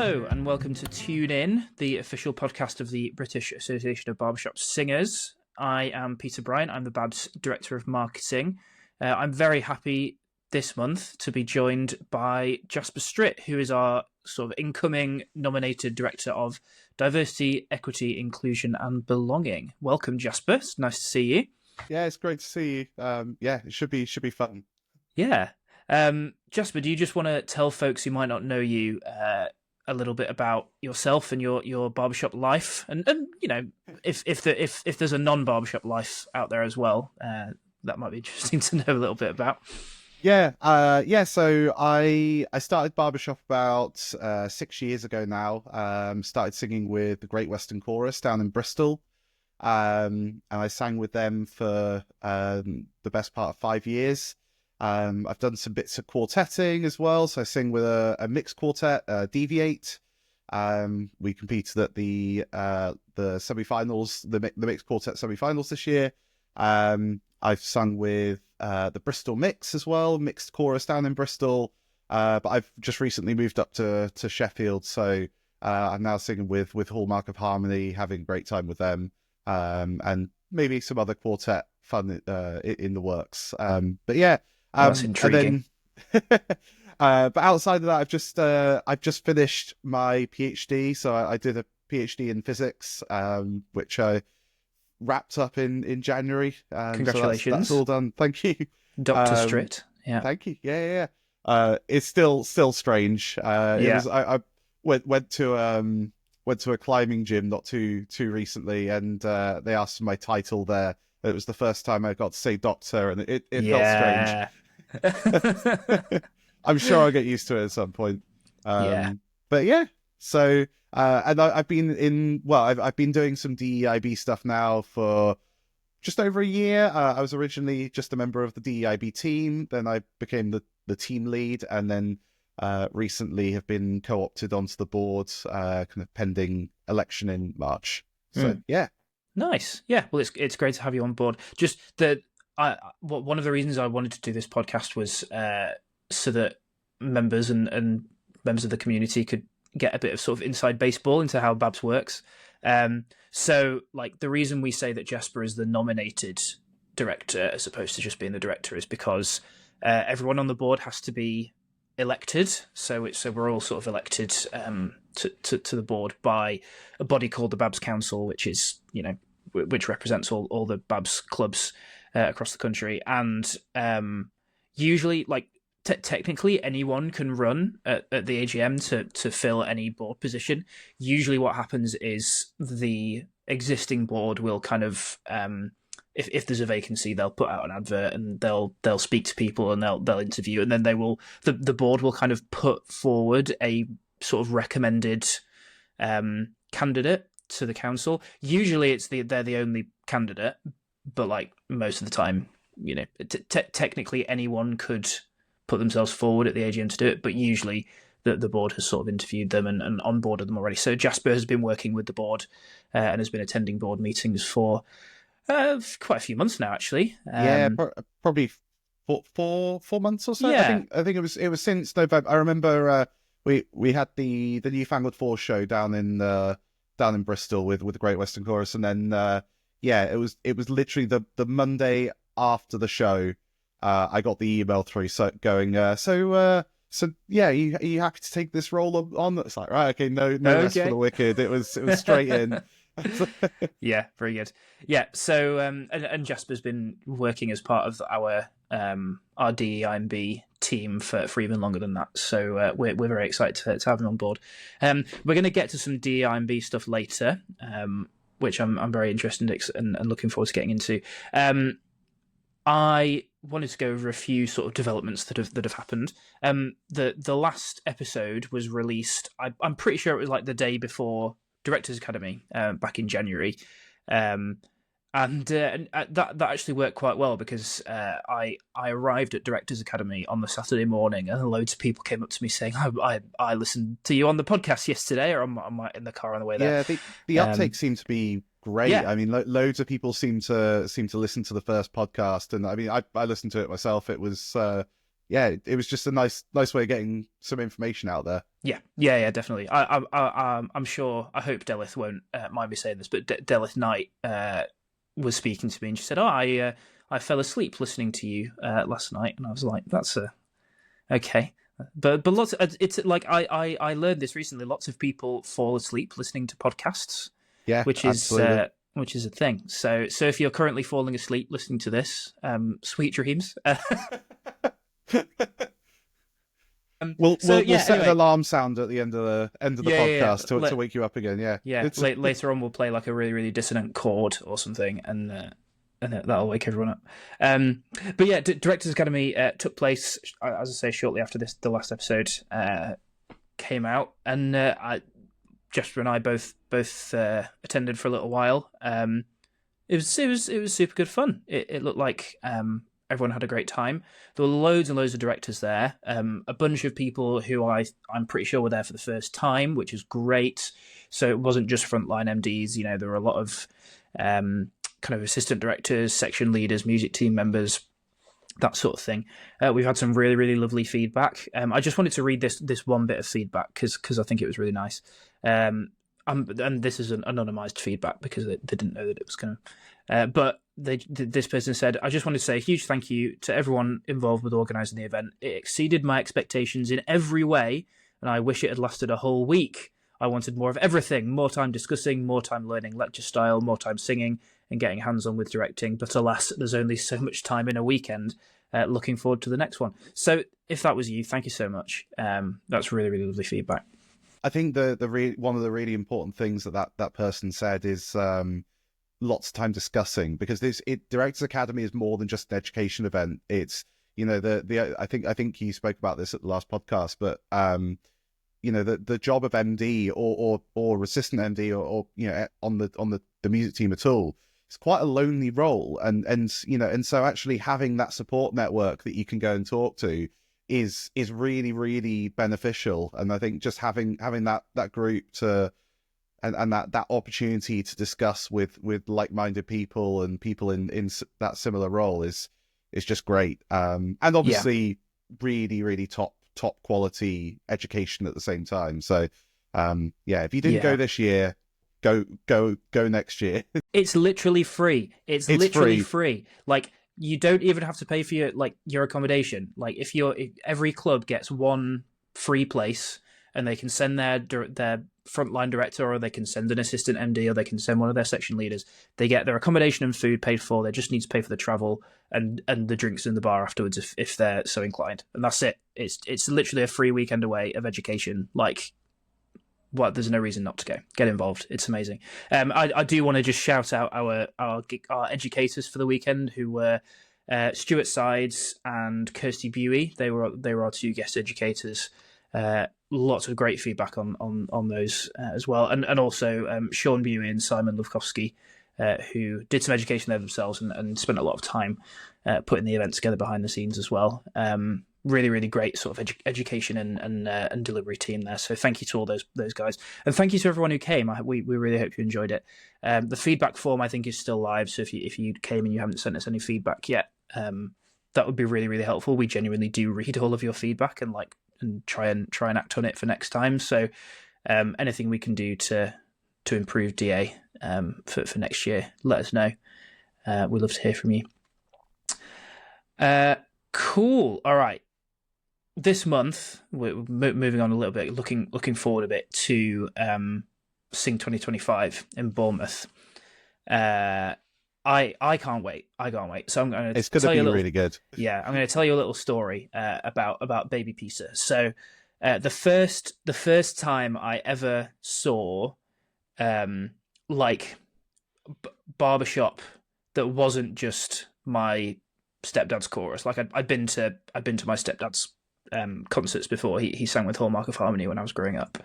Hello and welcome to Tune In, the official podcast of the British Association of Barbershop Singers. I am Peter Bryant. I'm the BABS Director of Marketing. I'm very happy this month to be joined by Jaspa Stritt, who is our sort of incoming nominated Director of Diversity, Equity, Inclusion and Belonging. Welcome, Jasper. It's nice to see you. Yeah, it's great to see you. It should be fun. Yeah. Jasper, do you just want to tell folks who might not know you a little bit about yourself and your barbershop life, and you know, if there's a non-barbershop life out there as well, that might be interesting to know a little bit about. So I started Barbershop about 6 years ago now. Started singing with the Great Western Chorus down in Bristol, and I sang with them for the best part of 5 years. I've done some bits of quartetting as well, so I sing with a mixed quartet, Deviate. We competed at the semi-finals, the mixed quartet semi-finals this year. I've sung with the Bristol Mix as well, mixed chorus down in Bristol. But I've just recently moved up to Sheffield, so I'm now singing with Hallmark of Harmony, having a great time with them, and maybe some other quartet fun in the works. But yeah. That's intriguing. And then, but outside of that, I've just finished my PhD. So I did a PhD in physics, which I wrapped up in January. Congratulations! So that's all done. Thank you, Dr. Stritt. Yeah, thank you. Yeah. It's still strange. I went to a climbing gym not too recently, and they asked for my title there. It was the first time I got to say doctor, and it felt strange. I'm sure I'll get used to it at some point. But yeah, so and I've been doing some DEI&B stuff now for just over a year. I was originally just a member of the DEI&B team, then I became the team lead, and then recently have been co-opted onto the board, kind of pending election in March. So yeah. Nice. Yeah. Well, it's great to have you on board. Just one of the reasons I wanted to do this podcast was so that members and members of the community could get a bit of sort of inside baseball into how BABS works. So, like, the reason we say that Jasper is the nominated director as opposed to just being the director is because everyone on the board has to be elected. So we're all sort of elected to the board by a body called the BABS Council, which is, you know, which represents all the BABS clubs across the country. And usually, like, technically anyone can run at the AGM to fill any board position. Usually what happens is the existing board will kind of, if there's a vacancy, they'll put out an advert and they'll speak to people and they'll interview, and then the board will kind of put forward a sort of recommended candidate to the council. Usually they're the only candidate, but like most of the time, you know, technically anyone could put themselves forward at the AGM to do it, but usually the board has sort of interviewed them and onboarded them already. So Jasper has been working with the board and has been attending board meetings for quite a few months now, actually. Probably four months or so. Yeah. I think it was since November. I remember we had the Newfangled Four show down in Bristol with the Great Western Chorus, and then it was literally the Monday after the show. I got the email through going, are you happy to take this role on? It's like, right, okay, no rest for the wicked. It was straight in. Yeah, very good. Yeah, so and Jasper's been working as part of our DEI&B team for even longer than that. So we're very excited to have him on board. We're going to get to some DEI&B stuff later, which I'm very interested in and looking forward to getting into. I wanted to go over a few sort of developments that have happened. The last episode was released. I'm pretty sure it was like the day before Directors Academy, back in January, and that actually worked quite well because I arrived at Directors Academy on the Saturday morning, and loads of people came up to me saying, I listened to you on the podcast yesterday, or I'm in the car on the way there. Yeah, the uptake seemed to be great. Yeah. I mean, loads of people seem to listen to the first podcast, and I mean, I listened to it myself. It was yeah, it was just a nice way of getting some information out there. Yeah, definitely. I'm sure. I hope Delith won't mind me saying this, but Delith Knight was speaking to me, and she said, "Oh, I fell asleep listening to you last night," and I was like, "That's okay." But lots. It's like I learned this recently. Lots of people fall asleep listening to podcasts, Yeah, which is a thing. So if you're currently falling asleep listening to this, sweet dreams. We'll set anyway, an alarm sound at the end of the podcast to wake you up again. Yeah, later on we'll play like a really, really dissonant chord or something, and that'll wake everyone up. But yeah, Directors Academy took place, as I say, shortly after the last episode came out, and Jasper and I both attended for a little while. It was super good fun. It looked like everyone had a great time. There were loads and loads of directors there. A bunch of people who I'm pretty sure were there for the first time, which is great. So it wasn't just frontline MDs. You know, there were a lot of kind of assistant directors, section leaders, music team members, that sort of thing. We've had some really, really lovely feedback. I just wanted to read this one bit of feedback because I think it was really nice. And this is an anonymized feedback because they didn't know that it was going to. But this person said, "I just wanted to say a huge thank you to everyone involved with organising the event. It exceeded my expectations in every way, and I wish it had lasted a whole week. I wanted more of everything, more time discussing, more time learning lecture style, more time singing and getting hands-on with directing. But alas, there's only so much time in a weekend. Looking forward to the next one." So if that was you, thank you so much. That's really, really lovely feedback. I think one of the really important things that person said is lots of time discussing, because Directors Academy is more than just an education event. It's, you know, I think you spoke about this at the last podcast, but you know, the job of MD or assistant MD or you know, on the music team at all, it's quite a lonely role, and you know, and so actually having that support network that you can go and talk to is really, really beneficial. And I think just having that group to and that opportunity to discuss with like-minded people and people in that similar role is just great. And obviously really, really top quality education at the same time. So if you didn't go this year, go next year. It's literally free. It's literally free. Like, you don't even have to pay for your accommodation. Like, if every club gets one free place, and they can send their frontline director, or they can send an assistant MD, or they can send one of their section leaders. They get their accommodation and food paid for. They just need to pay for the travel and the drinks in the bar afterwards if they're so inclined. And that's it. It's literally a free weekend away of education. Like, well, there's no reason not to go. Get involved. It's amazing. I do want to just shout out our educators for the weekend, who were Stuart Sides and Kirsty Buey. They were our two guest educators. Lots of great feedback on those as well, and also Sean Buey and Simon Lufkowski, who did some education there themselves and spent a lot of time putting the event together behind the scenes as well. Really, really great sort of education and delivery team there. So thank you to all those guys, and thank you to everyone who came. We really hope you enjoyed it. The feedback form, I think, is still live. So if you came and you haven't sent us any feedback yet, that would be really, really helpful. We genuinely do read all of your feedback and try and act on it for next time. So anything we can do to improve DA for next year, let us know. We'd love to hear from you. Cool. All right. This month, we're moving on a little bit, looking forward a bit to Sing 2025 in Bournemouth. I can't wait. So I'm going to. It's going to be really good. Yeah, I'm going to tell you a little story about Baby Pizza. So the first time I ever saw Barbershop that wasn't just my stepdad's chorus. Like, I'd been to my stepdad's concerts before. He sang with Hallmark of Harmony when I was growing up.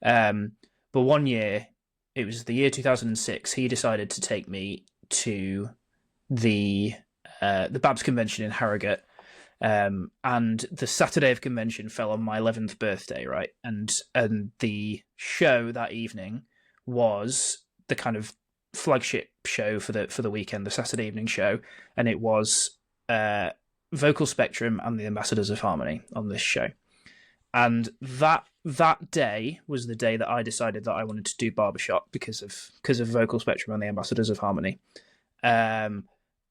But one year, it was the year 2006, he decided to take me to the BABS convention in Harrogate, and the Saturday of convention fell on my 11th birthday, right? And the show that evening was the kind of flagship show for the weekend, the Saturday evening show, and it was Vocal Spectrum and the Ambassadors of Harmony on this show. And that day was the day that I decided that I wanted to do Barbershop because of Vocal Spectrum and the Ambassadors of Harmony. And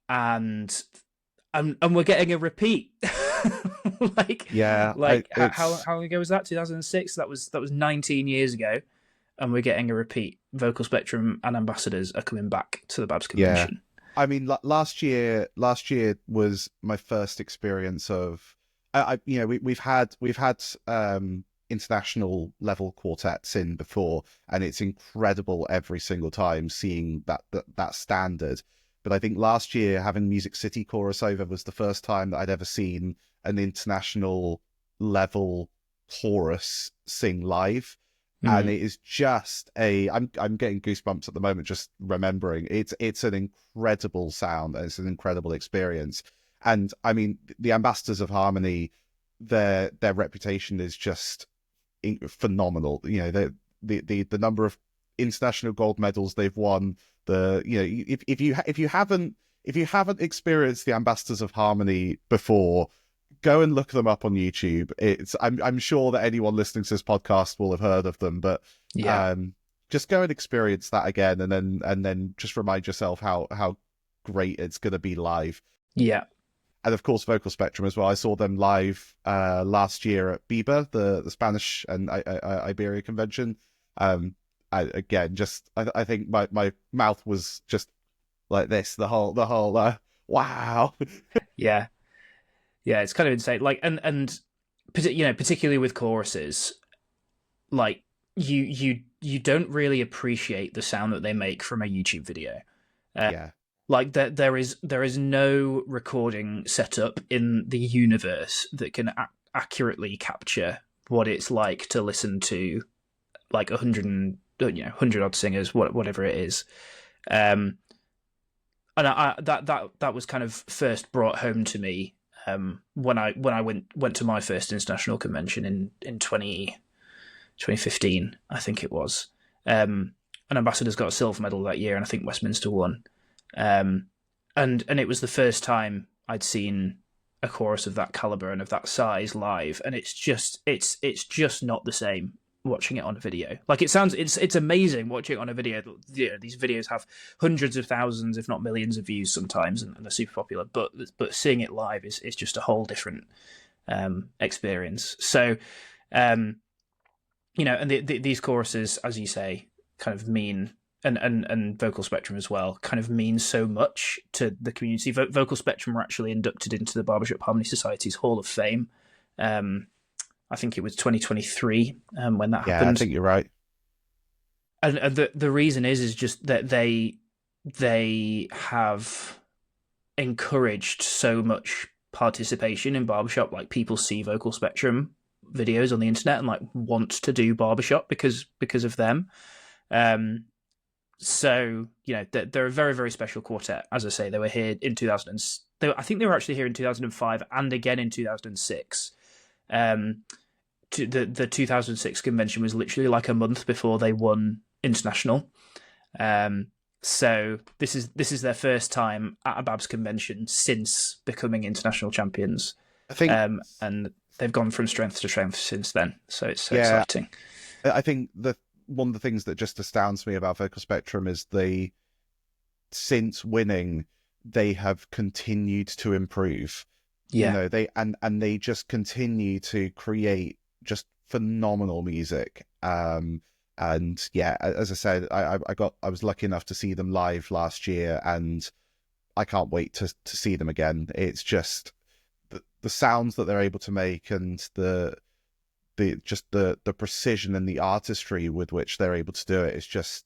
we're getting a repeat. How long ago was that? 2006. That was 19 years ago, and we're getting a repeat. Vocal Spectrum and Ambassadors are coming back to the BABS convention. I mean, last year was my first experience of, we've had international level quartets in before, and it's incredible every single time seeing that standard. But I think last year having Music City Chorus over was the first time that I'd ever seen an international level chorus sing live. And it is just I'm getting goosebumps at the moment just remembering. It's an incredible sound, and it's an incredible experience. And I mean, the Ambassadors of Harmony, their reputation is just phenomenal. You know, the number of international gold medals they've won. If you haven't experienced the Ambassadors of Harmony before, go and look them up on YouTube. I'm sure that anyone listening to this podcast will have heard of them, but just go and experience that again, and then just remind yourself how great it's going to be live. Yeah. And of course, Vocal Spectrum as well. I saw them live last year at BIBA, the Spanish and Iberia convention. I think my mouth was just like this the whole wow. Yeah, it's kind of insane. Like, and particularly with choruses, like you don't really appreciate the sound that they make from a YouTube video. Like there is no recording setup in the universe that can accurately capture what it's like to listen to like 100 odd singers, whatever it is. And that was kind of first brought home to me when I went to my first international convention in 2015, I think it was. And Ambassadors got a silver medal that year, and I think Westminster won. And it was the first time I'd seen a chorus of that caliber and of that size live, and it's just not the same watching it on a video. Like, it's amazing watching it on a video. These videos have hundreds of thousands, if not millions, of views sometimes, and are super popular. But seeing it live is just a whole different experience. So, and these choruses, as you say, kind of mean. And Vocal Spectrum as well kind of means so much to the community. Vocal Spectrum were actually inducted into the Barbershop Harmony Society's Hall of Fame. I think it was 2023 when that happened. Yeah, I think you're right. And the reason is just that they have encouraged so much participation in Barbershop. Like, people see Vocal Spectrum videos on the internet and like want to do Barbershop because of them. So, they're a very, very special quartet. As I say, they were here in 2000. I think they were actually here in 2005 and again in 2006. The 2006 convention was literally like a month before they won international. So this is their first time at a BABS convention since becoming international champions. I think, and they've gone from strength to strength since then. So it's so exciting. I think one of the things that just astounds me about Vocal Spectrum is since winning, they have continued to improve. Yeah. They just continue to create just phenomenal music. And yeah, as I said, I was lucky enough to see them live last year, and I can't wait to see them again. It's just the sounds that they're able to make, and the precision and the artistry with which they're able to do it. It's just,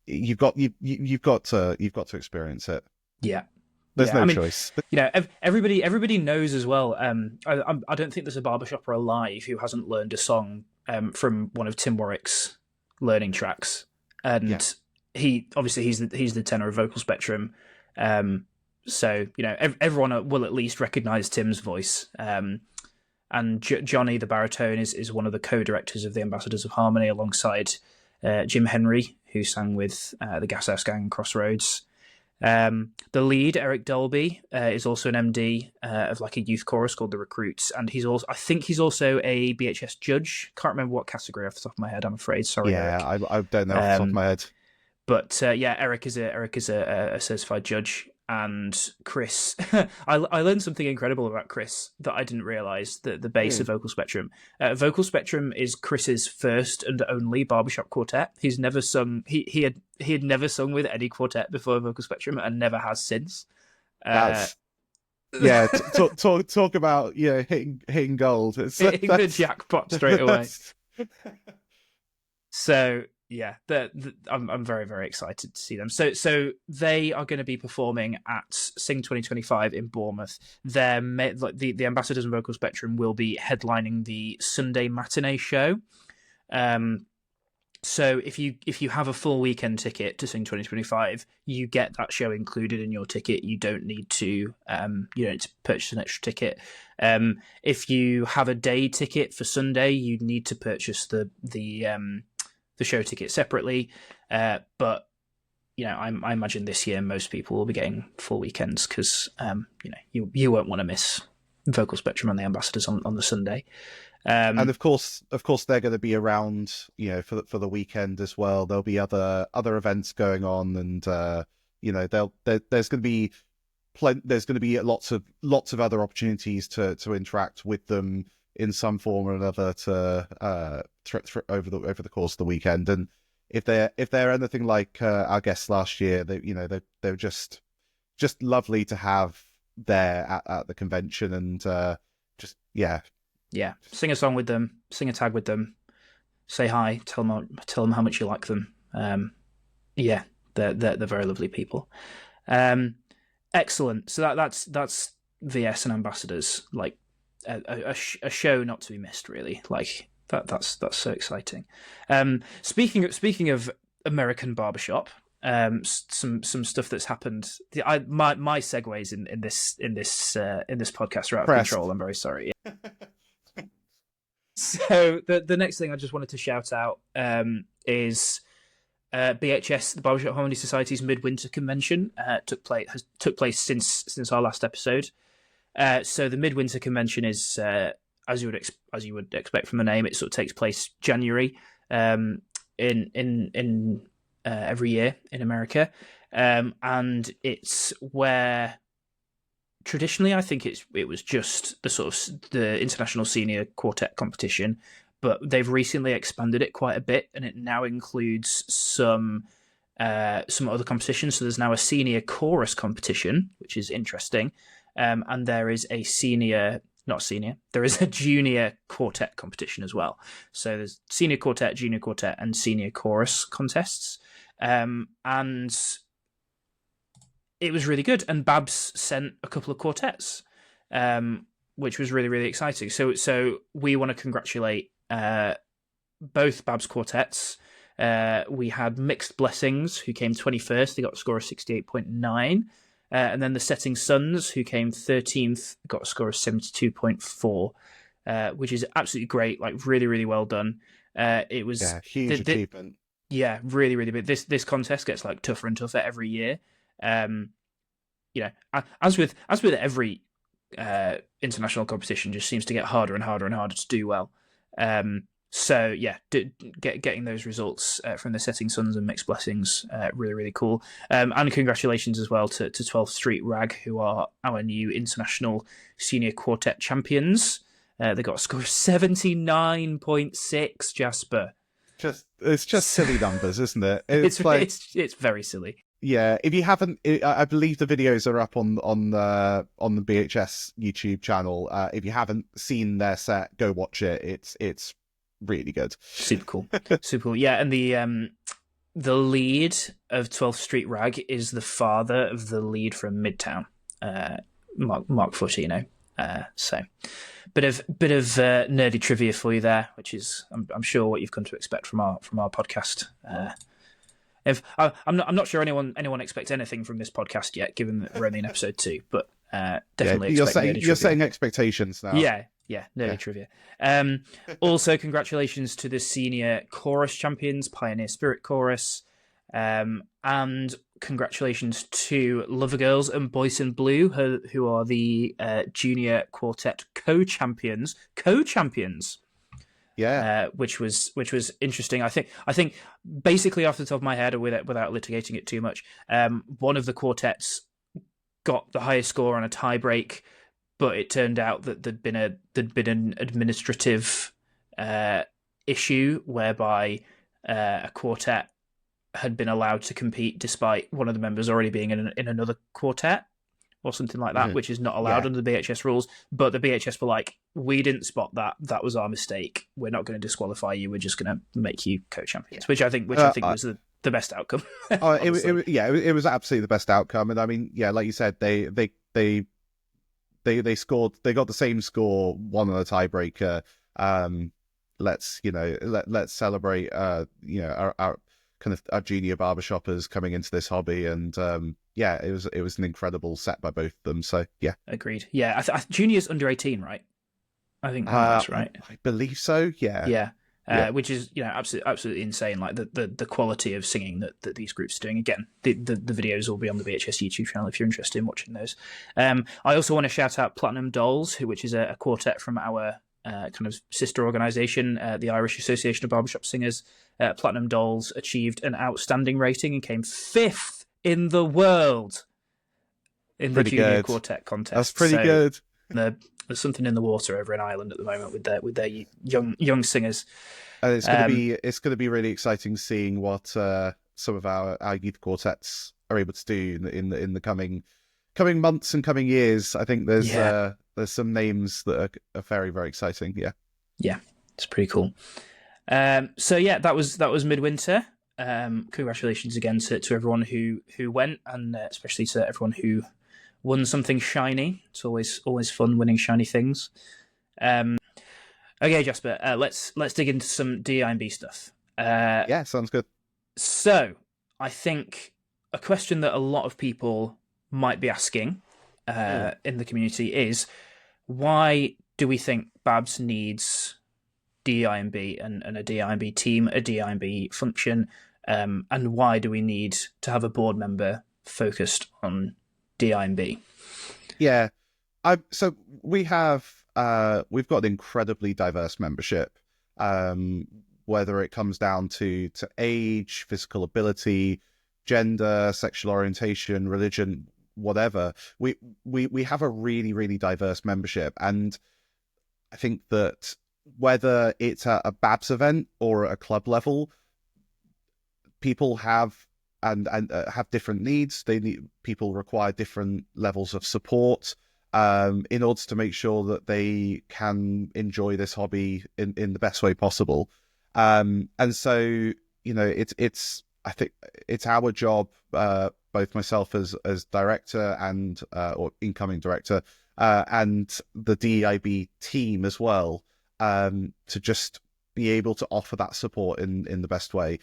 you've got to experience it. Yeah. There's no choice. Everybody knows as well. I don't think there's a barbershopper alive who hasn't learned a song from one of Tim Warwick's learning tracks, and he's the tenor of Vocal Spectrum. So everyone will at least recognise Tim's voice. And Johnny, the baritone, is one of the co-directors of the Ambassadors of Harmony, alongside Jim Henry, who sang with the Gas House Gang and Crossroads. The lead, Eric Dolby, is also an MD of like a youth chorus called The Recruits, and I think he's also a BHS judge. Can't remember what category off the top of my head, I'm afraid. Sorry, Yeah, Eric. I don't know off the top of my head. But yeah, Eric is a certified judge, and Chris. I learned something incredible about Chris that I didn't realize. The bass of Vocal Spectrum. Vocal Spectrum is Chris's first and only barbershop quartet. He's never sung. He had never sung with any quartet before Vocal Spectrum, and never has since. That's yeah. Talk about hitting gold. It's hitting the jackpot straight away. So yeah, I'm very, very excited to see them. So they are going to be performing at Sing 2025 in Bournemouth. The Ambassadors and Vocal Spectrum will be headlining the Sunday matinee show. So if you have a full weekend ticket to Sing 2025, you get that show included in your ticket. You don't need to purchase an extra ticket. If you have a day ticket for Sunday, you need to purchase the show ticket separately, but I imagine this year most people will be getting full weekends because you won't want to miss Vocal Spectrum and the Ambassadors on the Sunday. And of course they're going to be around for the weekend as well. There'll be other events going on, and there's going to be lots of other opportunities to interact with them in some form or another over the course of the weekend. And if they're anything like our guests last year, they're just lovely to have there at the convention, and sing a song with them, sing a tag with them, say hi, tell them how much you like them. They're very lovely people. Excellent. So that's VS and Ambassadors, like a show not to be missed, really. Like that's so exciting. Speaking of American Barbershop, some stuff that's happened. My segues in this podcast are out of control. I'm very sorry. So the next thing I just wanted to shout out is BHS, the Barbershop Harmony Society's Midwinter Convention took place since our last episode. So the Midwinter Convention is as you would expect from the name. It sort of takes place January in every year in America, and it's where traditionally I think it was just the sort of the International Senior Quartet competition, but they've recently expanded it quite a bit, and it now includes some other competitions. So there's now a senior chorus competition, which is interesting, and there is a there is a junior quartet competition as well. So there's senior quartet, junior quartet, and senior chorus contests, and it was really good. And BABS sent a couple of quartets, which was really, really exciting. So we want to congratulate both BABS quartets. We had Mixed Blessings, who came 21st. They got a score of 68.9. And then the Setting Suns, who came 13th, got a score of 72.4, which is absolutely great. Like, really, really well done. It was huge achievement. Yeah, really, really big. This contest gets like tougher and tougher every year. As with every international competition, just seems to get harder and harder and harder to do well. So yeah, getting those results from the Setting Suns and Mixed Blessings, really, really cool. And congratulations as well to 12th Street Rag, who are our new international senior quartet champions. They got a score of 79.6, Jasper. It's just silly numbers, isn't it? It's very silly. Yeah, if you haven't, I believe the videos are up on the BHS YouTube channel. If you haven't seen their set, go watch it. It's really good. Super cool. Super cool. Yeah, and the lead of 12th Street Rag is the father of the lead from Midtown, Mark Fortino. So bit of nerdy trivia for you there, which is I'm sure what you've come to expect from our podcast. If I'm not sure anyone expects anything from this podcast yet, given that we're only in episode 2, but definitely you're saying expectations now. Yeah, nerdy trivia. Also, congratulations to the senior chorus champions, Pioneer Spirit Chorus, and congratulations to Lover Girls and Boys in Blue, who are the junior quartet co-champions. Yeah. Which was interesting. I think basically off the top of my head, without litigating it too much, one of the quartets got the highest score on a tie break, but it turned out that there'd been an administrative issue whereby a quartet had been allowed to compete despite one of the members already being in another quartet or something like that, which is not allowed under the BHS rules. But the BHS were like, we didn't spot that. That was our mistake. We're not going to disqualify you. We're just going to make you co-champions, which I think was the best outcome. It was absolutely the best outcome. And I mean, yeah, like you said, they scored. They got the same score, won on a tiebreaker. Let's celebrate. Our kind of our junior barbershoppers coming into this hobby, and it was an incredible set by both of them. So yeah, agreed. Yeah, junior's under 18, right? I think that's right. I believe so. Yeah. Yeah. Which is absolutely insane. Like the quality of singing that these groups are doing. Again, the videos will be on the BHS YouTube channel if you're interested in watching those. I also want to shout out Platinum Dolls, which is a quartet from our kind of sister organisation, the Irish Association of Barbershop Singers. Platinum Dolls achieved an outstanding rating and came 5th in the world in the junior quartet contest. That's pretty good. There's something in the water over in Ireland at the moment with their young singers. And it's going to be really exciting seeing what some of our youth quartets are able to do in the coming months and coming years. I think there's some names that are very, very exciting. Yeah, it's pretty cool. That was Midwinter. Congratulations again to everyone who went, and especially to everyone who won something shiny. It's always fun winning shiny things. Okay, Jasper, let's dig into some DEI&B stuff. Yeah, sounds good. So, I think a question that a lot of people might be asking in the community is, why do we think BABS needs DEI&B and a DEI&B team, a DEI&B function, and why do we need to have a board member focused on DEI&B? Yeah, so we've got an incredibly diverse membership, whether it comes down to age, physical ability, gender, sexual orientation, religion, whatever. We have a really, really diverse membership, and I think that whether it's at a BABS event or at a club level, people have different needs. People require different levels of support in order to make sure that they can enjoy this hobby in the best way possible. And so, I think it's our job, both myself as director and or incoming director, and the DEI&B team as well, to just be able to offer that support in the best way.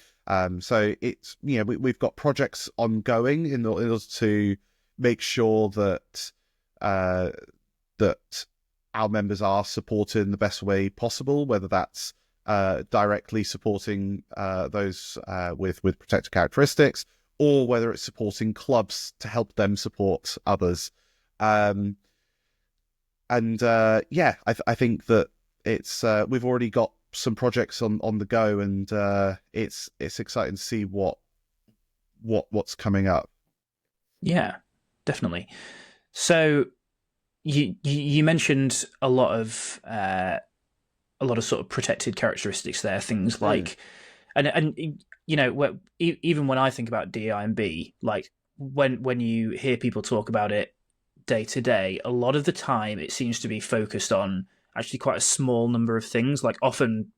So it's, we've got projects ongoing in order to make sure that that our members are supported in the best way possible, whether that's directly supporting those with protected characteristics, or whether it's supporting clubs to help them support others. I think that it's we've already got some projects on the go, and it's exciting to see what's coming up. Yeah, definitely. So you mentioned a lot of sort of protected characteristics there, things like, and even when I think about DEI&B, like when you hear people talk about it day to day, a lot of the time it seems to be focused on actually quite a small number of things. Like often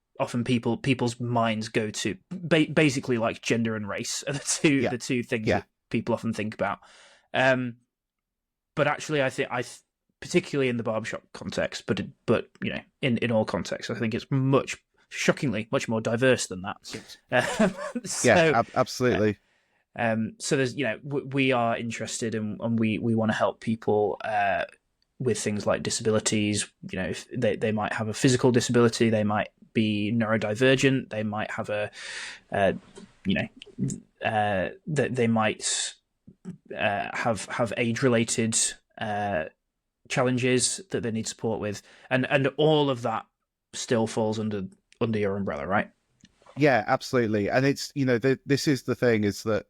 people's minds go to basically like gender and race are the two things that people often think about. But actually, I think particularly in the barbershop context, but in all contexts, I think it's shockingly much more diverse than that. Absolutely. So there's we are interested and we want to help people with things like disabilities. If they might have a physical disability, they might be neurodivergent, they might have they might have age related challenges that they need support with, and all of that still falls under your umbrella, right? Yeah, absolutely. And it's, this is the thing, is that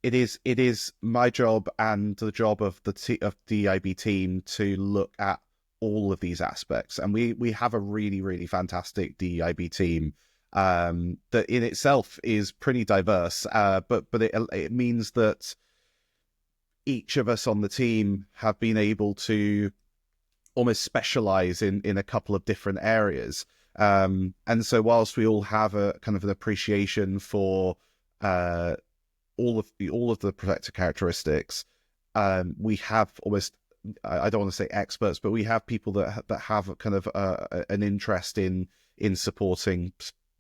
it is my job and the job of of the DEI&B team to look at all of these aspects, and we have a really, really fantastic DEI&B team that in itself is pretty diverse, but it means that each of us on the team have been able to almost specialize in a couple of different areas. And so whilst we all have a kind of an appreciation for all of the protector characteristics, we have almost, I don't want to say experts, but we have people that have kind of an interest in supporting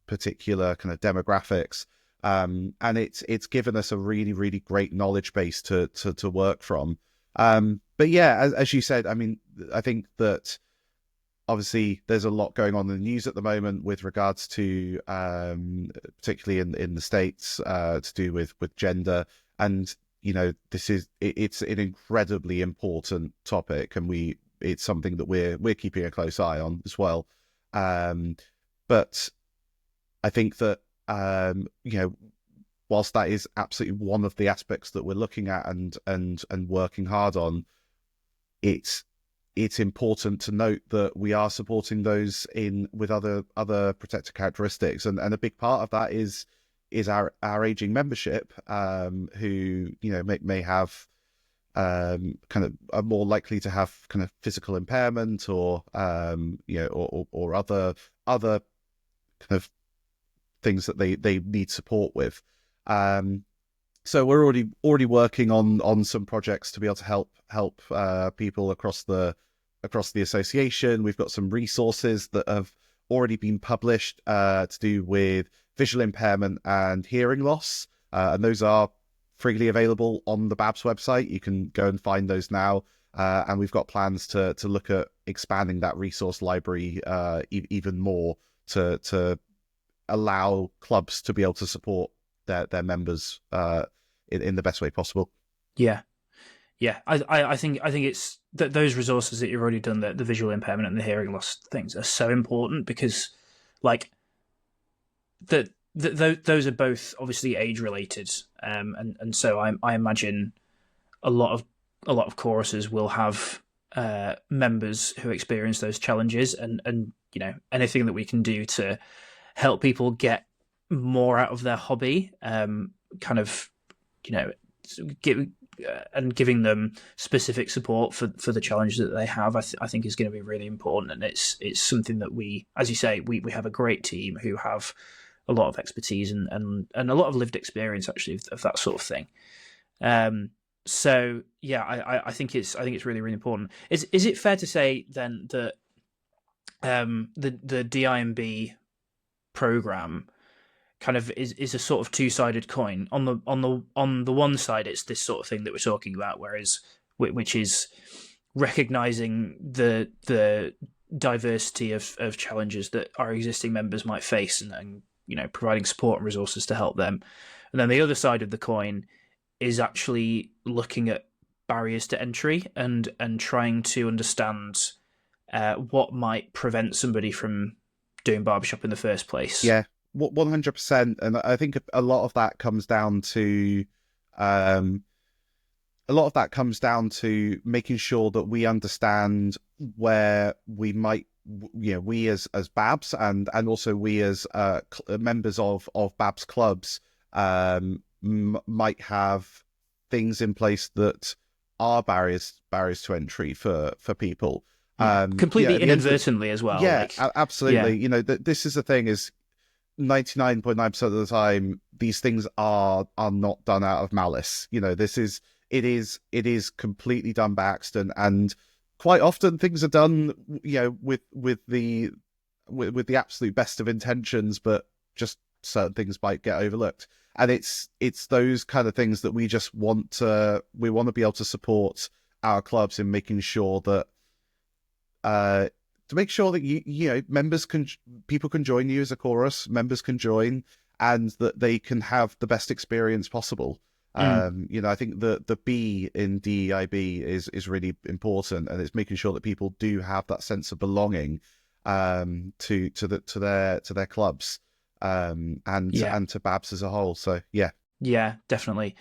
particular kind of demographics. And it's given us a really, really great knowledge base to work from. But yeah, as you said, I mean, I think that obviously there's a lot going on in the news at the moment with regards to, particularly in the States, to do with gender. And, it's an incredibly important topic, and it's something that we're keeping a close eye on as well. But I think that, whilst that is absolutely one of the aspects that we're looking at and working hard on, it's important to note that we are supporting those with other protector characteristics, and a big part of that is our aging membership, who may have kind of are more likely to have kind of physical impairment or or other kind of things that they need support with. So we're already working on some projects to be able to help people across the association. We've got some resources that have already been published to do with visual impairment and hearing loss, and those are freely available on the BABS website. You can go and find those now, and we've got plans to look at expanding that resource library even more to allow clubs to be able to support their members in the best way possible. Yeah. I think it's that those resources that you've already done, the visual impairment and the hearing loss things, are so important, because like those are both obviously age related, and so I imagine a lot of choruses will have members who experience those challenges, and anything that we can do to help people get more out of their hobby, kind of giving them specific support for the challenges that they have, I think is going to be really important. And it's something that we, as you say, we have a great team who have a lot of expertise and a lot of lived experience actually of that sort of thing. So yeah, I think it's really, really important. Is it fair to say then that the DEI&B program kind of is a sort of two-sided coin? On the one side, it's this sort of thing that we're talking about, which is recognizing the diversity of challenges that our existing members might face, and providing support and resources to help them. And then the other side of the coin is actually looking at barriers to entry and trying to understand what might prevent somebody from doing barbershop in the first place. Yeah, 100%. And I think a lot of that comes down to making sure that we understand where we might, we as BABS and also we as members of BABS clubs might have things in place that are barriers to entry for people. Completely inadvertently as well. Yeah, absolutely. Yeah. This is the thing, is 99.9% of the time these things are not done out of malice. It is completely done by accident, and quite often things are done with the absolute best of intentions, but just certain things might get overlooked. And it's those kind of things that we just want to be able to support our clubs in making sure that to make sure that people can join you as a chorus, members can join, and that they can have the best experience possible. I think the B in DEIB is really important, and it's making sure that people do have that sense of belonging to their clubs, and to BABS as a whole. So yeah, definitely.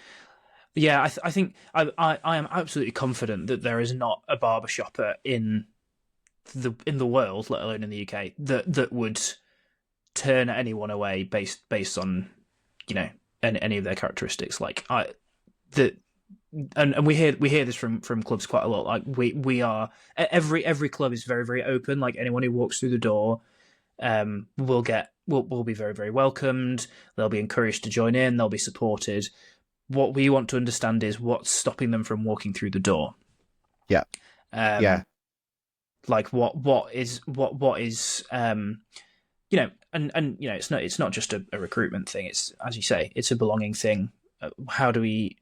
Yeah, I think I am absolutely confident that there is not a barbershopper in the world, let alone in the UK, that would turn anyone away based on any of their characteristics. Like and we hear this from clubs quite a lot. Like we are every club is very, very open. Like anyone who walks through the door will be very, very welcomed. They'll be encouraged to join in. They'll be supported. What we want to understand is what's stopping them from walking through the door. Yeah. Like what is and it's not just a recruitment thing. It's, as you say, it's a belonging thing. How do we,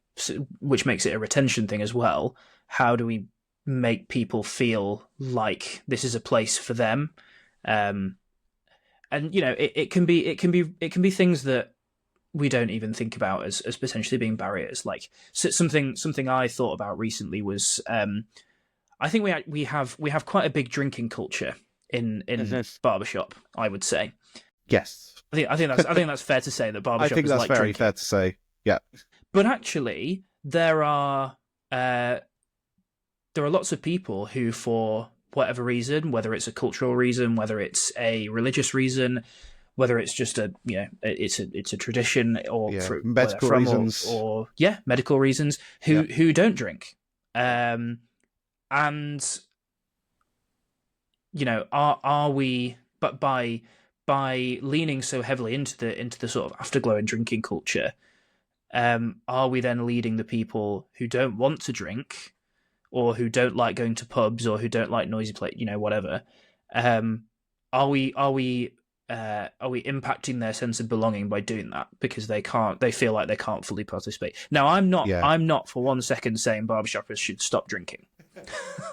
which makes it a retention thing as well. How do we make people feel like this is a place for them? And it can be things that we don't even think about as potentially being barriers. Like something I thought about recently was I think we have quite a big drinking culture in Barbershop, I would say. Yes. I think that's fair to say that Barbershop I think is that's like very drinking. fair to say. Yeah. But actually there are lots of people who, for whatever reason, whether it's a cultural reason, whether it's a religious reason, whether it's just it's a tradition, or for medical reasons, or medical reasons, who don't drink, and are we? But by leaning so heavily into the sort of afterglow and drinking culture, are we then leading the people who don't want to drink, or who don't like going to pubs, or who don't like noisy play, whatever? Are we impacting their sense of belonging by doing that, because they feel like they can't fully participate? Now, I'm not for one second saying barbershoppers should stop drinking.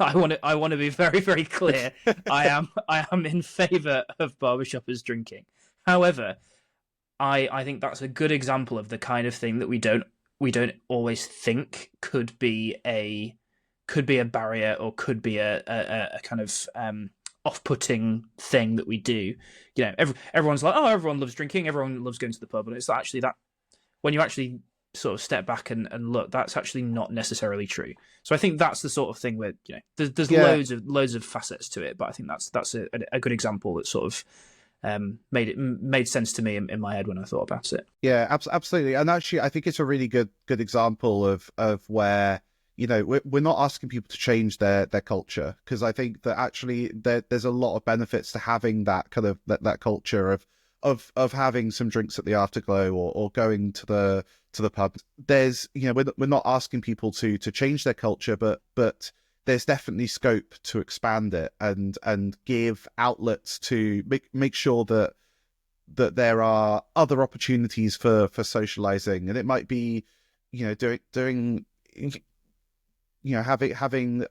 I want to be very, very clear. I am in favour of barbershoppers drinking. However, I think that's a good example of the kind of thing that we don't always think could be a barrier, or could be a kind of off-putting thing that we do. Everyone's like, oh, everyone loves drinking, everyone loves going to the pub, and it's actually that when you actually sort of step back and look, that's actually not necessarily true. So I think that's the sort of thing where there's loads of facets to it, but I think that's a good example that sort of made sense to me in my head when I thought about it. Yeah, absolutely. And actually, I think it's a really good example of where we're not asking people to change their culture, because I think that actually there's a lot of benefits to having that kind of that culture of having some drinks at the afterglow, or going to the pub. There's we're not asking people to change their culture, but there's definitely scope to expand it and give outlets to make sure that there are other opportunities for socializing. And it might be doing having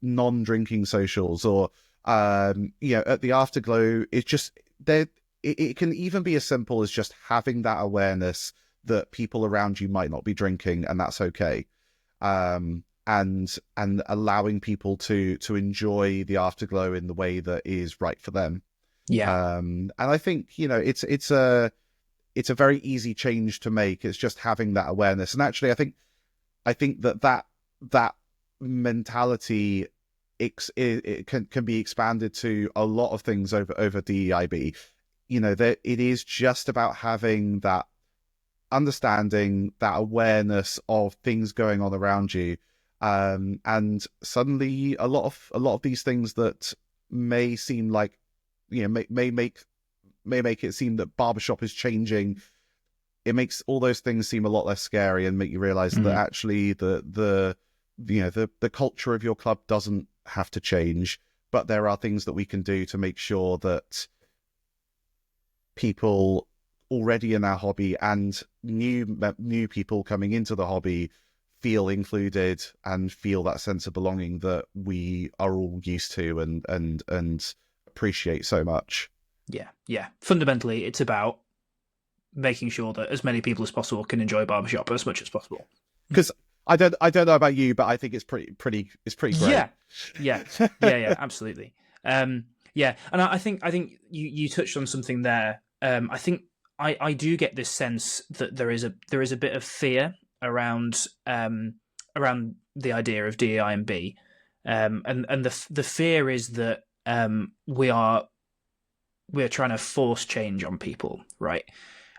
non-drinking socials, or at the afterglow. It's just there. It can even be as simple as just having that awareness that people around you might not be drinking, and that's okay. And allowing people to enjoy the afterglow in the way that is right for them. Yeah. And I think it's a very easy change to make. It's just having that awareness. And actually, I think that mentality it can be expanded to a lot of things over DEIB. That it is just about having that understanding, that awareness of things going on around you, and suddenly a lot of these things that may seem like may make it seem that barbershop is changing. It makes all those things seem a lot less scary, and make you realize that actually the culture of your club doesn't have to change, but there are things that we can do to make sure that people already in our hobby and new people coming into the hobby feel included and feel that sense of belonging that we are all used to and appreciate so much. Yeah. Fundamentally, it's about making sure that as many people as possible can enjoy Barbershop as much as possible. Because I don't know about you, but I think it's pretty great. Yeah, absolutely. Yeah, and I think you touched on something there. I think I do get this sense that there is a bit of fear around around the idea of DEI&B, and the fear is that we're trying to force change on people, right?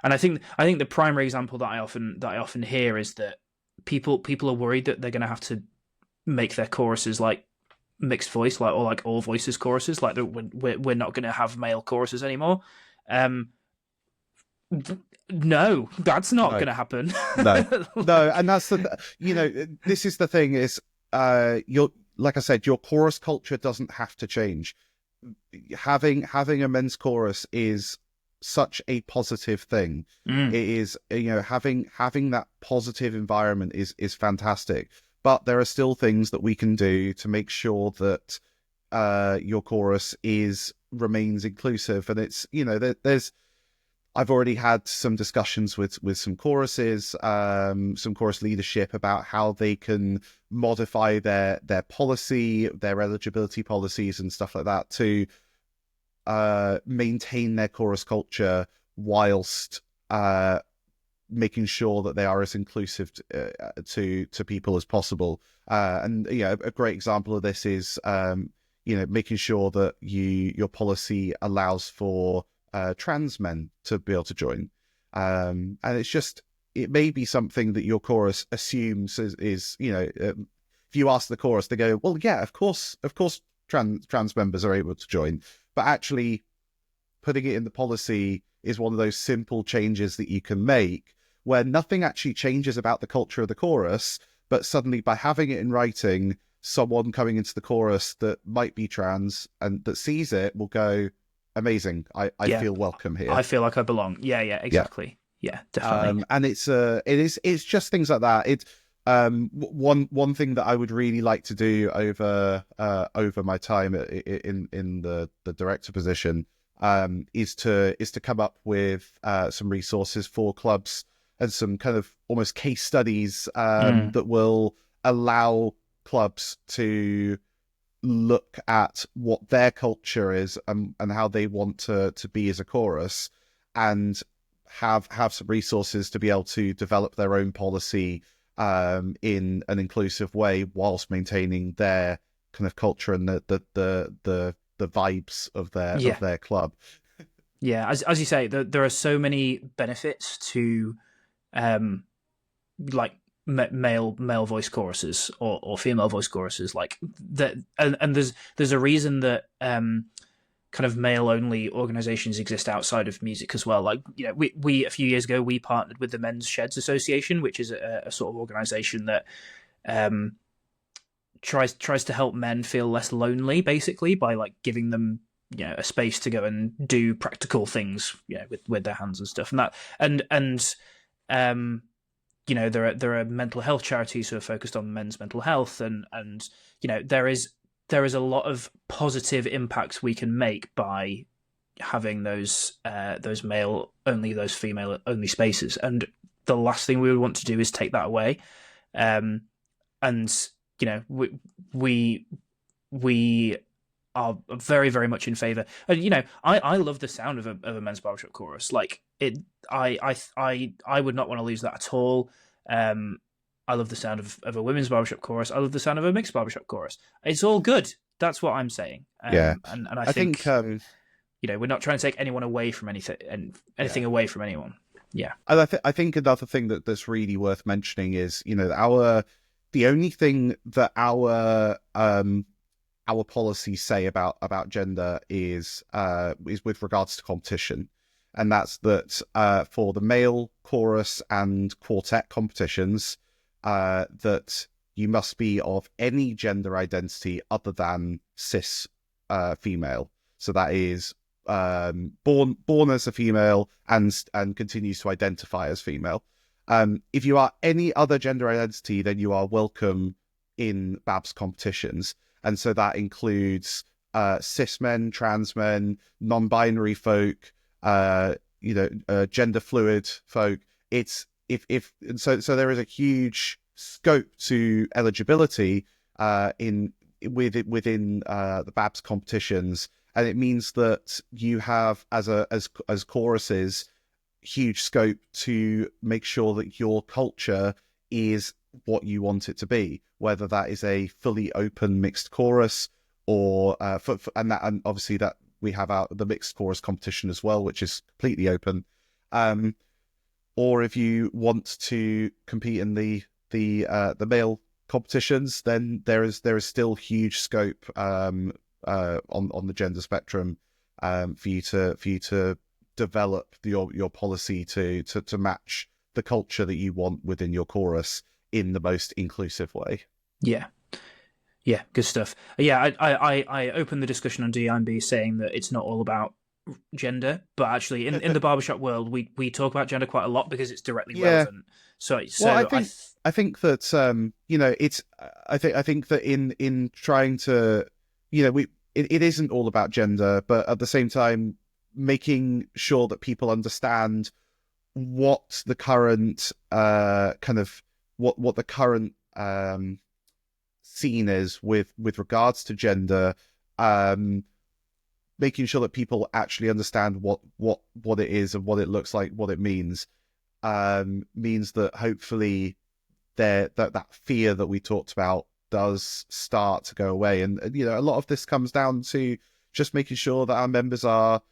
And I think the primary example that I often hear is that people are worried that they're going to have to make their choruses like mixed voice, or like all voices choruses, like we're not going to have male choruses anymore. No, that's not going to happen. No, and that's this is the thing is, like I said, your chorus culture doesn't have to change. Having a men's chorus is such a positive thing. It is, having that positive environment is fantastic. But there are still things that we can do to make sure that your chorus remains inclusive. And it's, there's I've already had some discussions with some choruses, some chorus leadership about how they can modify their policy, their eligibility policies and stuff like that to maintain their chorus culture whilst making sure that they are as inclusive to people as possible. And a great example of this is making sure that your policy allows for trans men to be able to join, and it may be something that your chorus assumes is if you ask the chorus, they go, well, yeah, of course trans members are able to join, but actually putting it in the policy is one of those simple changes that you can make where nothing actually changes about the culture of the chorus, but suddenly by having it in writing, someone coming into the chorus that might be trans and that sees it will go, amazing. I feel welcome here. I feel like I belong. Yeah, exactly. Yeah, definitely. And it's just things like that. It's one thing that I would really like to do over my time in the director position is to come up with some resources for clubs and some kind of almost case studies that will allow clubs to look at what their culture is and how they want to be as a chorus, and have some resources to be able to develop their own policy in an inclusive way whilst maintaining their kind of culture and the vibes of their club. Yeah, as you say, there are so many benefits to like male voice choruses or female voice choruses, like that, and there's a reason that kind of male only organizations exist outside of music as well. Like, we a few years ago we partnered with the Men's Sheds Association, which is a sort of organization that tries to help men feel less lonely, basically by like giving them a space to go and do practical things with their hands and stuff, and there are mental health charities who are focused on men's mental health, and there is a lot of positive impacts we can make by having those male only, those female only spaces. And the last thing we would want to do is take that away. And we are very, very much in favor. And I love the sound of a men's barbershop chorus. Like it, I would not want to lose that at all. I love the sound of a women's barbershop chorus. I love the sound of a mixed barbershop chorus. It's all good. That's what I'm saying. And I think we're not trying to take anyone away from anything away from anyone. Yeah. And I think another thing that's really worth mentioning is, the only thing that our policies say about gender is with regards to competition. And that's that for the male chorus and quartet competitions, that you must be of any gender identity other than cis female. So that is born as a female and continues to identify as female. If you are any other gender identity, then you are welcome in BABS competitions. And so that includes cis men, trans men, non-binary folk, gender fluid folk. It's if so there is a huge scope to eligibility within the BABS competitions, and it means that you have as choruses huge scope to make sure that your culture is what you want it to be, whether that is a fully open mixed chorus or and obviously that we have the mixed chorus competition as well, which is completely open. Or if you want to compete in the male competitions, then there is still huge scope on the gender spectrum for you to develop your policy to match the culture that you want within your chorus in the most inclusive way. Yeah, good stuff. Yeah, I opened the discussion on DEI&B saying that it's not all about gender, but actually in the barbershop world, we talk about gender quite a lot because it's directly relevant. So well, I think that it's I think that in trying to it isn't all about gender, but at the same time making sure that people understand what the current what the current scene is with regards to gender, making sure that people actually understand what it is and what it looks like, what it means that hopefully that fear that we talked about does start to go away. And a lot of this comes down to just making sure that our members are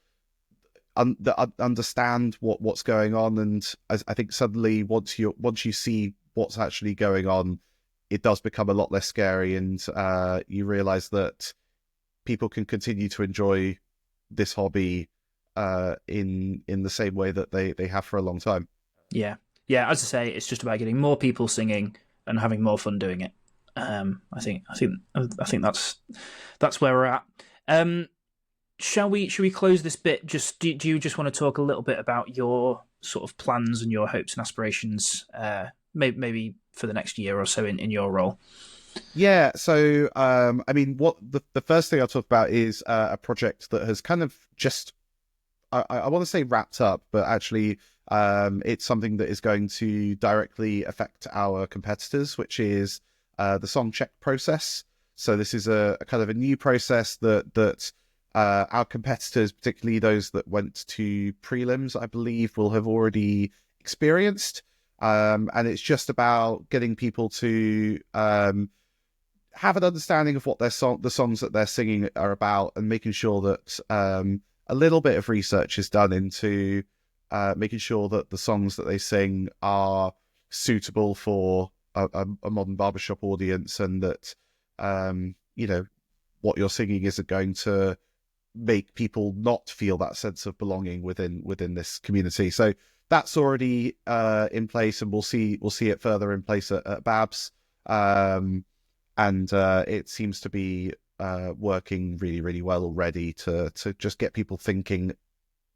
that understand what's going on. And I think suddenly once you see what's actually going on, it does become a lot less scary, and you realize that people can continue to enjoy this hobby in the same way that they have for a long time. Yeah. As I say, it's just about getting more people singing and having more fun doing it. I think that's where we're at. Shall we close this bit? Just do you just want to talk a little bit about your sort of plans and your hopes and aspirations, maybe for the next year or so in your role? Yeah. So, I mean, what the first thing I'll talk about is a project that has kind of just, I want to say wrapped up, but actually it's something that is going to directly affect our competitors, which is the song check process. So this is a kind of a new process that our competitors, particularly those that went to prelims, I believe, will have already experienced. And it's just about getting people to have an understanding of what the songs that they're singing are about, and making sure that a little bit of research is done into making sure that the songs that they sing are suitable for a modern barbershop audience, and that what you're singing isn't going to make people not feel that sense of belonging within this community. So that's already in place, and we'll see it further in place at BABS, and it seems to be working really, really well already to just get people thinking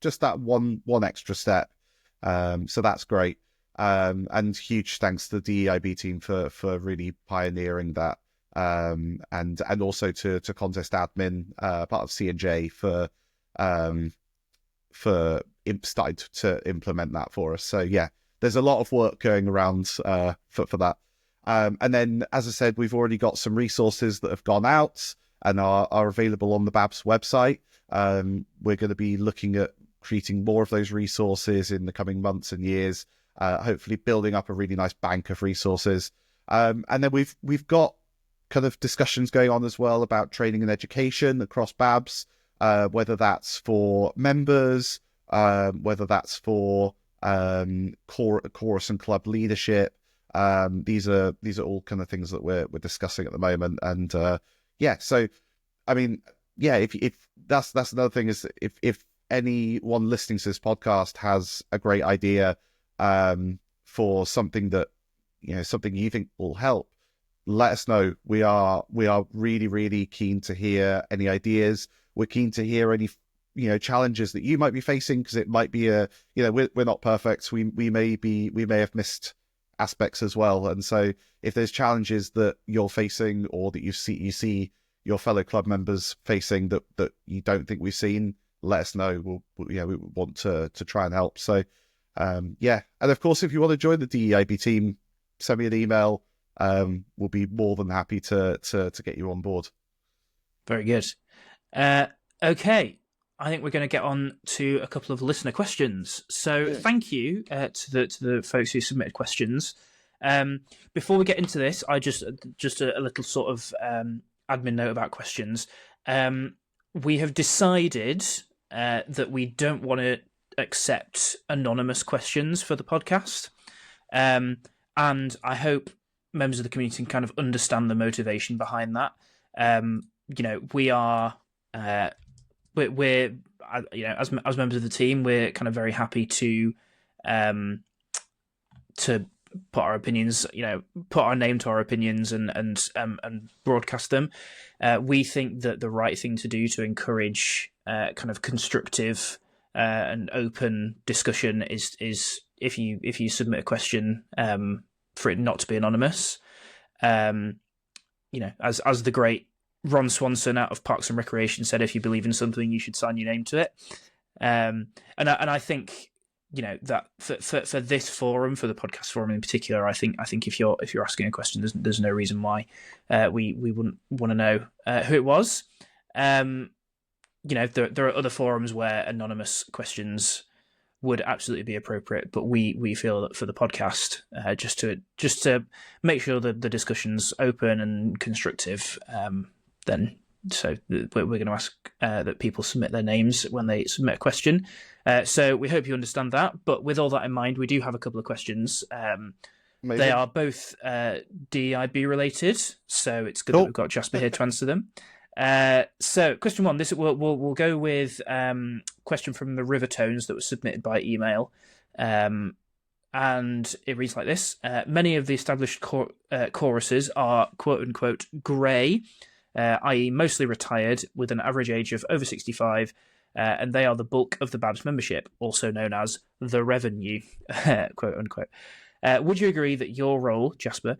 just that one extra step. So that's great, and huge thanks to the DEI&B team for really pioneering that. And also to contest admin, part of C&J for starting to implement that for us. So yeah, there's a lot of work going around for that. And then, as I said, we've already got some resources that have gone out and are available on the BABS website. We're going to be looking at creating more of those resources in the coming months and years, hopefully building up a really nice bank of resources. And then we've got kind of discussions going on as well about training and education across BABS, whether that's for members, whether that's for chorus and club leadership. These are all kind of things that we're discussing at the moment. And so I mean, if that's another thing, is if anyone listening to this podcast has a great idea for something that something you think will help, let us know. We are really, really keen to hear any ideas. We're keen to hear any challenges that you might be facing, because it might be we're not perfect. We may have missed aspects as well. And so if there's challenges that you're facing, or that you see your fellow club members facing that you don't think we've seen, let us know. We want to try and help. So yeah, and of course, if you want to join the DEI&B team, send me an email. We'll be more than happy to get you on board. Very good. Okay, I think we're going to get on to a couple of listener questions. So thank you to the folks who submitted questions. Before we get into this, I just a little sort of admin note about questions. We have decided that we don't want to accept anonymous questions for the podcast, and I hope members of the community can kind of understand the motivation behind that. We are we're as members of the team, we're kind of very happy to put our opinions, put our name to our opinions and broadcast them. We think that the right thing to do to encourage kind of constructive and open discussion is if you submit a question, for it not to be anonymous. As the great Ron Swanson out of Parks and Recreation said, if you believe in something, you should sign your name to it. And I think that for this forum, for the podcast forum in particular, I think if you're asking a question, there's no reason why we wouldn't want to know who it was. There are other forums where anonymous questions would absolutely be appropriate, but we feel that for the podcast, just to make sure that the discussion's open and constructive, so we're going to ask that people submit their names when they submit a question. So we hope you understand that. But with all that in mind, we do have a couple of questions. They are both DEI&B related, so it's good that we've got Jasper here to answer them. So question one, this we'll go with question from the Rivertones that was submitted by email, and it reads like this: many of the established choruses are quote unquote grey, i.e. mostly retired with an average age of over 65, and they are the bulk of the BABS membership, also known as the revenue, quote unquote. Would you agree that your role, Jasper,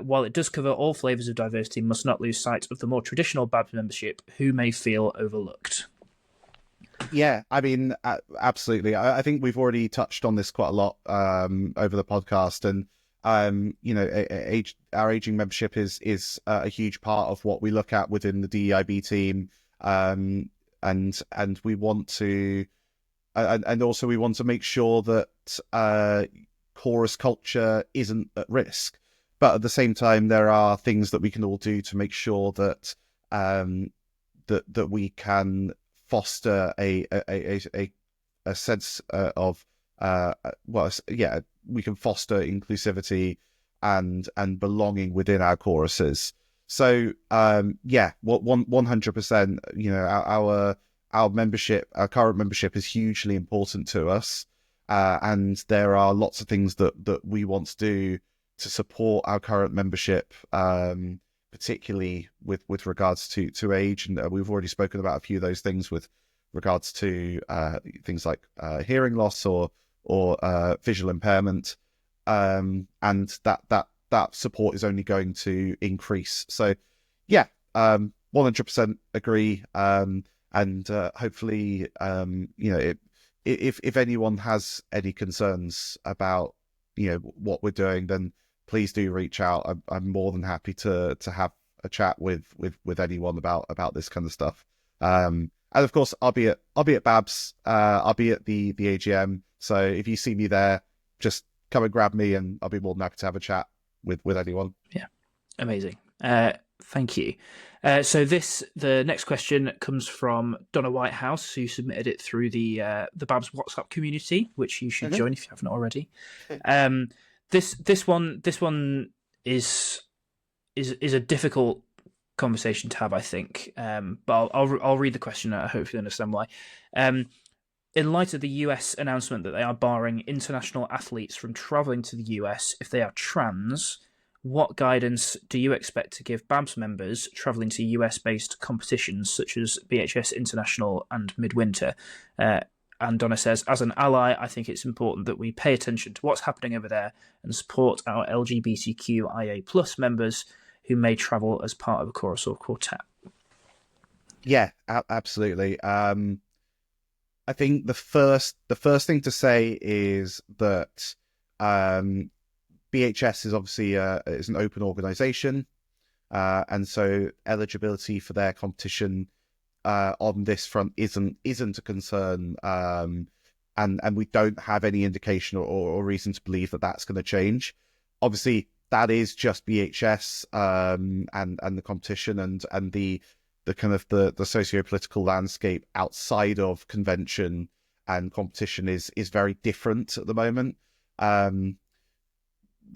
while it does cover all flavours of diversity, must not lose sight of the more traditional BABS membership who may feel overlooked? Yeah, I mean, absolutely. I think we've already touched on this quite a lot over the podcast, and our aging membership is a huge part of what we look at within the DEI&B team, and we want to, and also we want to make sure that chorus culture isn't at risk, but at the same time there are things that we can all do to make sure that that we can foster a sense of we can foster inclusivity and belonging within our choruses. So 100%, our membership, our current membership is hugely important to us. And there are lots of things that we want to do to support our current membership, particularly with regards to age. And we've already spoken about a few of those things with regards to things like hearing loss or visual impairment. And that support is only going to increase. So, 100% agree. And hopefully, if anyone has any concerns about what we're doing, then please do reach out. I'm more than happy to have a chat with anyone about this kind of stuff. And of course, I'll be at BABS. I'll be at the AGM. So if you see me there, just come and grab me, and I'll be more than happy to have a chat with anyone. Yeah, amazing. Thank you. So the next question comes from Donna Whitehouse, who submitted it through the BABS WhatsApp community, which you should join if you haven't already. This one is a difficult conversation to have, I think. But I'll read the question. I hope you understand why. In light of the US announcement that they are barring international athletes from travelling to the US if they are trans, what guidance do you expect to give BABS members travelling to US-based competitions such as BHS International and Midwinter? And Donna says, as an ally, I think it's important that we pay attention to what's happening over there and support our LGBTQIA+ members who may travel as part of a chorus or quartet. Yeah, absolutely. I think the first thing to say is that BHS is obviously is an open organisation, and so eligibility for their competition on this front isn't a concern, and we don't have any indication or reason to believe that that's going to change. Obviously, that is just BHS and the competition and the kind of the socio-political landscape outside of convention and competition is very different at the moment. The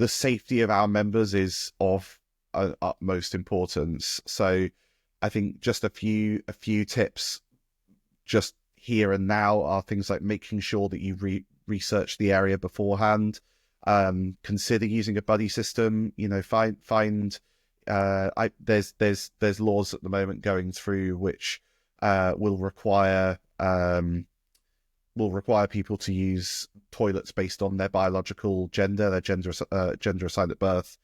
safety of our members is of utmost importance. So I think just a few tips just here and now are things like making sure that you research the area beforehand. Consider using a buddy system. You know, there's laws at the moment going through which will require people to use toilets based on their biological gender, their gender assigned at birth,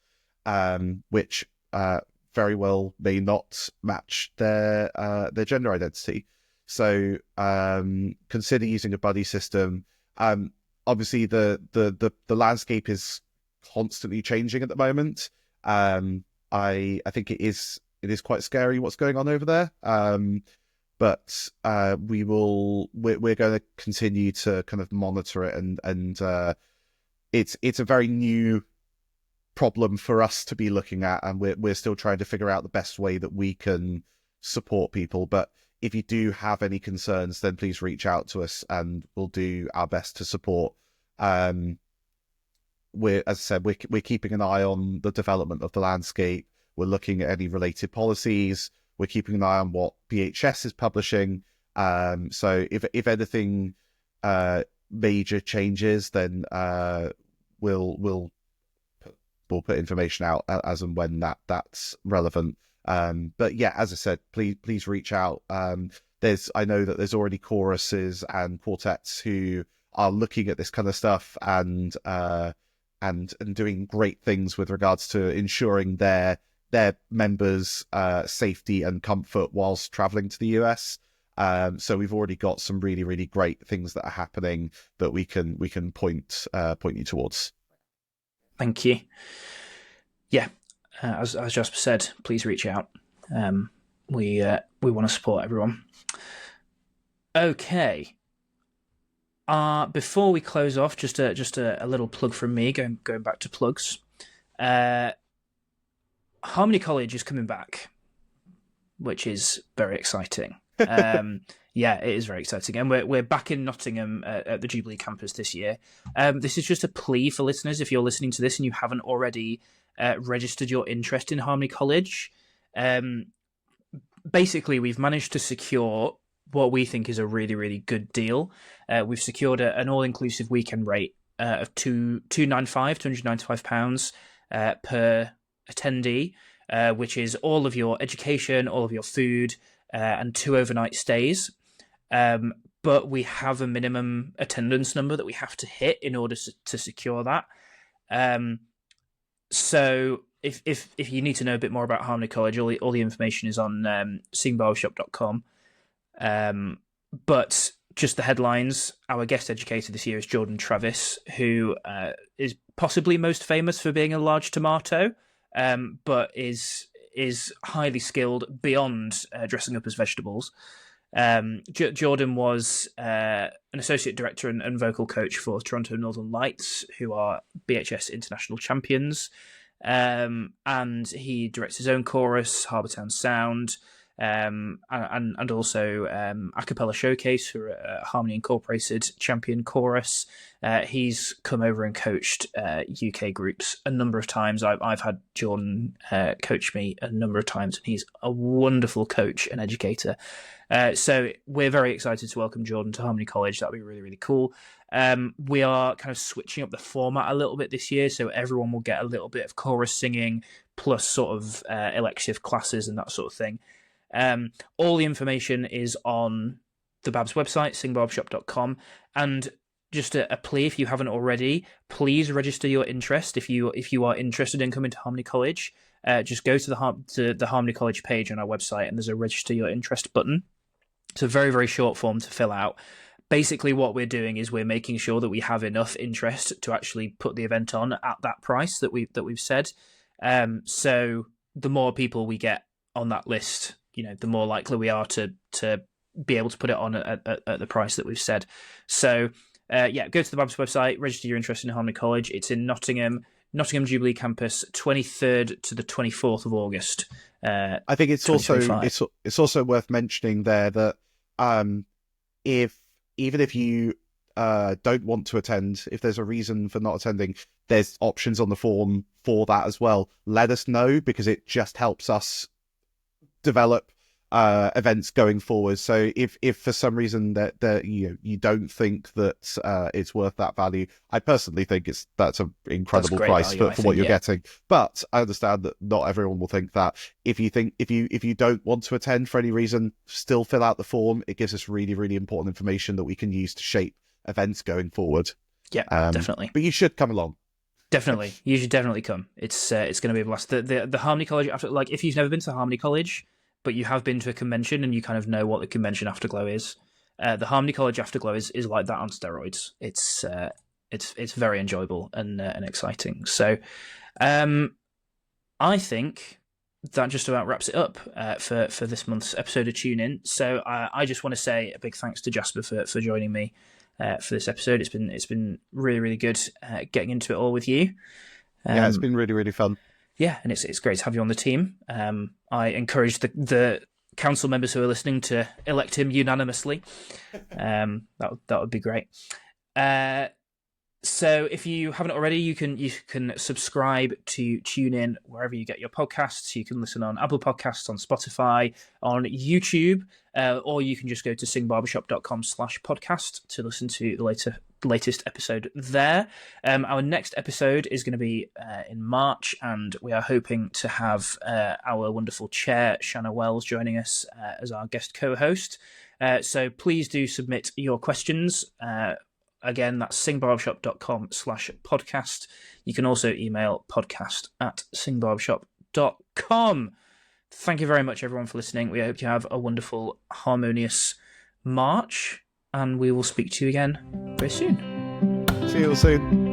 which very well may not match their gender identity. So consider using a buddy system. Obviously, the landscape is constantly changing at the moment. I think it is quite scary what's going on over there. But we're going to continue to kind of monitor it, and it's a very new problem for us to be looking at, and we're still trying to figure out the best way that we can support people. But if you do have any concerns, then please reach out to us, and we'll do our best to support. As I said, we're keeping an eye on the development of the landscape. We're looking at any related policies. We're keeping an eye on what BHS is publishing. So if anything major changes, then we'll put information out as and when that's relevant. But yeah, as I said, please reach out. I know that there's already choruses and quartets who are looking at this kind of stuff and doing great things with regards to ensuring their members' safety and comfort whilst traveling to the US. So we've already got some really, really great things that are happening that we can point you towards. Thank you. Yeah, as Jasper said, please reach out. We want to support everyone. Okay. Before we close off, just a little plug from me. Going back to plugs. Harmony College is coming back, which is very exciting. Yeah, it is very exciting, and we're back in Nottingham at the Jubilee campus this year. This is just a plea for listeners. If you're listening to this and you haven't already registered your interest in Harmony College, basically we've managed to secure what we think is a really, really good deal. We've secured an all-inclusive weekend rate of £295 per attendee, which is all of your education, all of your food, and 2 overnight stays. But we have a minimum attendance number that we have to hit in order to secure that. So if you need to know a bit more about Harmony College, all the information is on singbarbershop.com. But just the headlines, our guest educator this year is Jordan Travis, who is possibly most famous for being a large tomato, but is highly skilled beyond dressing up as vegetables. Jordan was an associate director and vocal coach for Toronto Northern Lights, who are BHS international champions, and he directs his own chorus, Harbourtown Sound, and also a cappella showcase for Harmony Incorporated champion chorus. He's come over and coached UK groups a number of times. I've had Jordan coach me a number of times, and he's a wonderful coach and educator. So we're very excited to welcome Jordan to Harmony College. That'll be really, really cool. We are kind of switching up the format a little bit this year, so everyone will get a little bit of chorus singing plus sort of elective classes and that sort of thing. All the information is on the BABS website, singbarbershop.com, and just a plea, if you haven't already, please register your interest. If you are interested in coming to Harmony College, just go to the Harmony College page on our website, and there's a register your interest button. It's a very, very short form to fill out, basically what we're doing is we're making sure that we have enough interest to actually put the event on at that price that we've said. So the more people we get on that list, the more likely we are to be able to put it on at the price that we've said. So go to the BABS website, register your interest in Harmony College. It's in Nottingham Jubilee Campus, 23rd to the 24th of August. I think it's also worth mentioning there that even if you don't want to attend, if there's a reason for not attending, there's options on the form for that as well. Let us know, because it just helps us develop events going forward. So if for some reason that you don't think that it's worth that value, I personally think that's an incredible price for what you're getting. But I understand that not everyone will think that. If you don't want to attend for any reason, still fill out the form. It gives us really, really important information that we can use to shape events going forward. Yeah, definitely. But you should come along. Definitely, you should definitely come. It's going to be a blast. The Harmony College, if you've never been to Harmony College, but you have been to a convention and you kind of know what the convention afterglow is, the Harmony College afterglow is like that on steroids. It's very enjoyable and exciting. So, I think that just about wraps it up for this month's episode of Tune In. So I just want to say a big thanks to Jasper for joining me for this episode. It's been really, really good getting into it all with you. Yeah, it's been really, really fun. Yeah, and it's great to have you on the team. I encourage the council members who are listening to elect him unanimously. That would be great. So if you haven't already, you can subscribe to Tune In wherever you get your podcasts. You can listen on Apple Podcasts, on Spotify, on YouTube, or you can just go to singbarbershop.com/podcast to listen to the latest episode there. Our next episode is going to be in March, and we are hoping to have our wonderful chair, Shanna Wells, joining us as our guest co-host. So please do submit your questions. Again, that's singbarbershop.com/podcast. You can also email podcast@singbarbershop.com. Thank you very much, everyone, for listening. We hope you have a wonderful, harmonious March, and we will speak to you again very soon. See you soon.